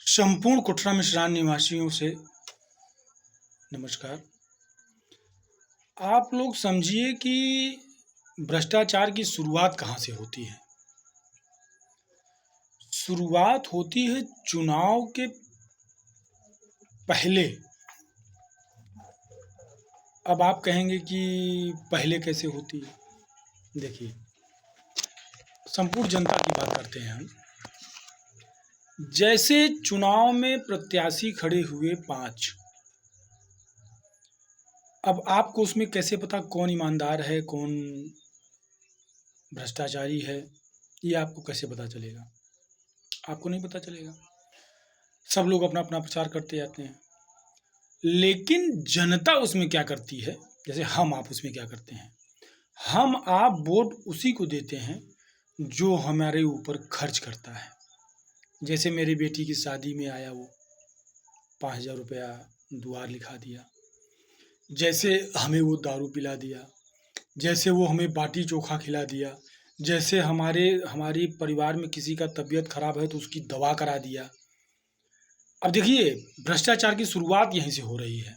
संपूर्ण कुटरा मिश्रान निवासियों से नमस्कार। आप लोग समझिए कि भ्रष्टाचार की शुरुआत कहाँ से होती है। शुरुआत होती है चुनाव के पहले। अब आप कहेंगे कि पहले कैसे होती है। देखिए, संपूर्ण जनता की बात करते हैं हम। जैसे चुनाव में प्रत्याशी खड़े हुए 5, अब आपको उसमें कैसे पता कौन ईमानदार है, कौन भ्रष्टाचारी है, ये आपको कैसे पता चलेगा? आपको नहीं पता चलेगा। सब लोग अपना अपना प्रचार करते जाते हैं, लेकिन जनता उसमें क्या करती है, जैसे हम आप उसमें क्या करते हैं, हम आप वोट उसी को देते हैं जो हमारे ऊपर खर्च करता है। जैसे मेरी बेटी की शादी में आया, वो 5,000 रुपया दुआर लिखा दिया, जैसे हमें वो दारू पिला दिया, जैसे वो हमें बाटी चोखा खिला दिया, जैसे हमारे परिवार में किसी का तबीयत खराब है तो उसकी दवा करा दिया। अब देखिए, भ्रष्टाचार की शुरुआत यहीं से हो रही है।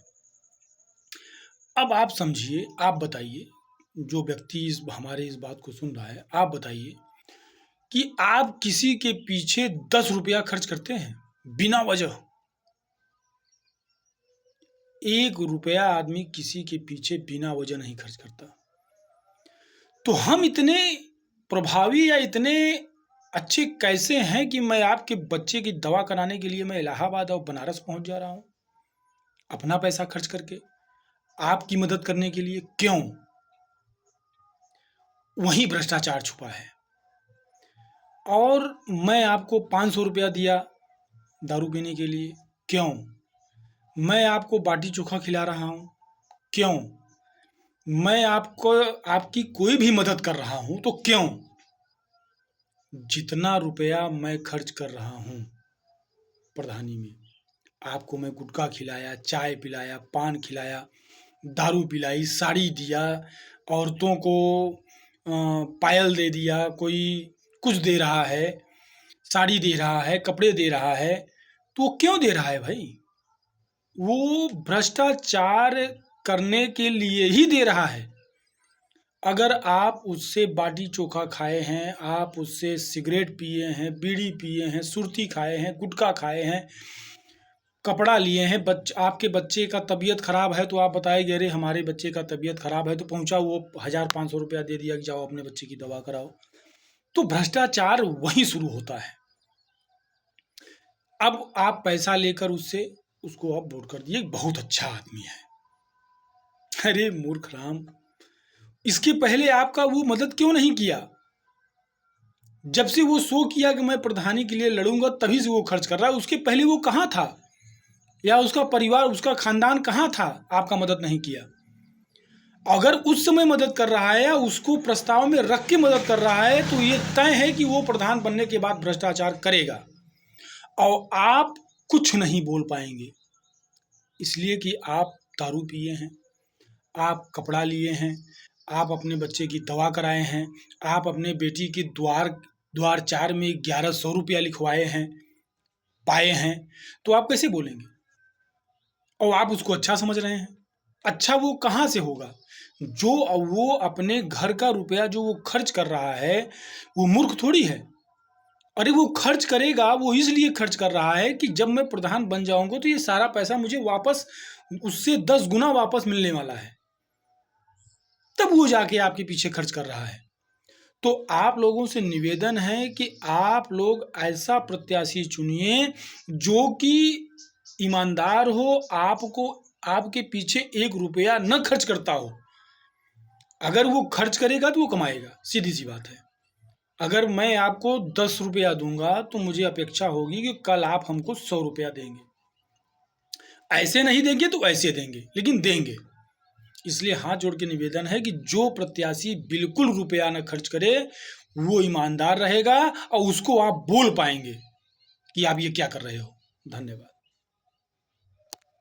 अब आप समझिए, आप बताइए, जो व्यक्ति हमारे इस बात को सुन रहा है, आप बताइए कि आप किसी के पीछे 10 रुपया खर्च करते हैं बिना वजह? 1 रुपया आदमी किसी के पीछे बिना वजह नहीं खर्च करता। तो हम इतने प्रभावी या इतने अच्छे कैसे हैं कि मैं आपके बच्चे की दवा कराने के लिए मैं इलाहाबाद और बनारस पहुंच जा रहा हूं, अपना पैसा खर्च करके आपकी मदद करने के लिए? क्यों? वहीं भ्रष्टाचार छुपा है। और मैं आपको 500 रुपया दिया दारू पीने के लिए, क्यों? मैं आपको बाटी चोखा खिला रहा हूं, क्यों? मैं आपको आपकी कोई भी मदद कर रहा हूं, तो क्यों? जितना रुपया मैं खर्च कर रहा हूं प्रधानी में, आपको मैं गुटखा खिलाया, चाय पिलाया, पान खिलाया, दारू पिलाई, साड़ी दिया, औरतों को पायल दे दिया, कोई कुछ दे रहा है, साड़ी दे रहा है, कपड़े दे रहा है, तो वो क्यों दे रहा है भाई? वो भ्रष्टाचार करने के लिए ही दे रहा है। अगर आप उससे बाटी चोखा खाए हैं, आप उससे सिगरेट पिए हैं, बीड़ी पिए हैं, सुर्ती खाए हैं, गुटखा खाए हैं, कपड़ा लिए हैं, आपके बच्चे का तबीयत खराब है तो आप बताएंगे अरे हमारे बच्चे का तबीयत खराब है, तो पहुंचा वो 1,000-500 रुपया दे दिया कि जाओ अपने बच्चे की दवा कराओ। तो भ्रष्टाचार वहीं शुरू होता है। अब आप पैसा लेकर उसको आप वोट कर दिए, बहुत अच्छा आदमी है। अरे मूर्ख राम, इसके पहले आपका वो मदद क्यों नहीं किया? जब से वो शो किया कि मैं प्रधानी के लिए लड़ूंगा, तभी से वो खर्च कर रहा है। उसके पहले वो कहाँ था, या उसका परिवार, उसका खानदान कहाँ था? आपका मदद नहीं किया। अगर उस समय मदद कर रहा है या उसको प्रस्ताव में रख के मदद कर रहा है, तो ये तय है कि वो प्रधान बनने के बाद भ्रष्टाचार करेगा और आप कुछ नहीं बोल पाएंगे, इसलिए कि आप दारू पिए हैं, आप कपड़ा लिए हैं, आप अपने बच्चे की दवा कराए हैं, आप अपने बेटी की द्वार 4 में 1,100 रुपया लिखवाए हैं, पाए हैं, तो आप कैसे बोलेंगे? और आप उसको अच्छा समझ रहे हैं। अच्छा वो कहाँ से होगा? जो वो अपने घर का रुपया जो वो खर्च कर रहा है, वो मूर्ख थोड़ी है। अरे वो खर्च करेगा, वो इसलिए खर्च कर रहा है कि जब मैं प्रधान बन जाऊंगा तो ये सारा पैसा मुझे वापस, उससे 10 गुना वापस मिलने वाला है, तब वो जाके आपके पीछे खर्च कर रहा है। तो आप लोगों से निवेदन है कि आप लोग ऐसा प्रत्याशी चुनिए जो कि ईमानदार हो, आपको आपके पीछे 1 रुपया न खर्च करता हो। अगर वो खर्च करेगा तो वो कमाएगा, सीधी सी बात है। अगर मैं आपको 10 रुपया दूंगा तो मुझे अपेक्षा होगी कि कल आप हमको 100 रुपया देंगे। ऐसे नहीं देंगे तो ऐसे देंगे, लेकिन देंगे। इसलिए हाथ जोड़ के निवेदन है कि जो प्रत्याशी बिल्कुल रुपया न खर्च करे वो ईमानदार रहेगा और उसको आप बोल पाएंगे कि आप ये क्या कर रहे हो। धन्यवाद।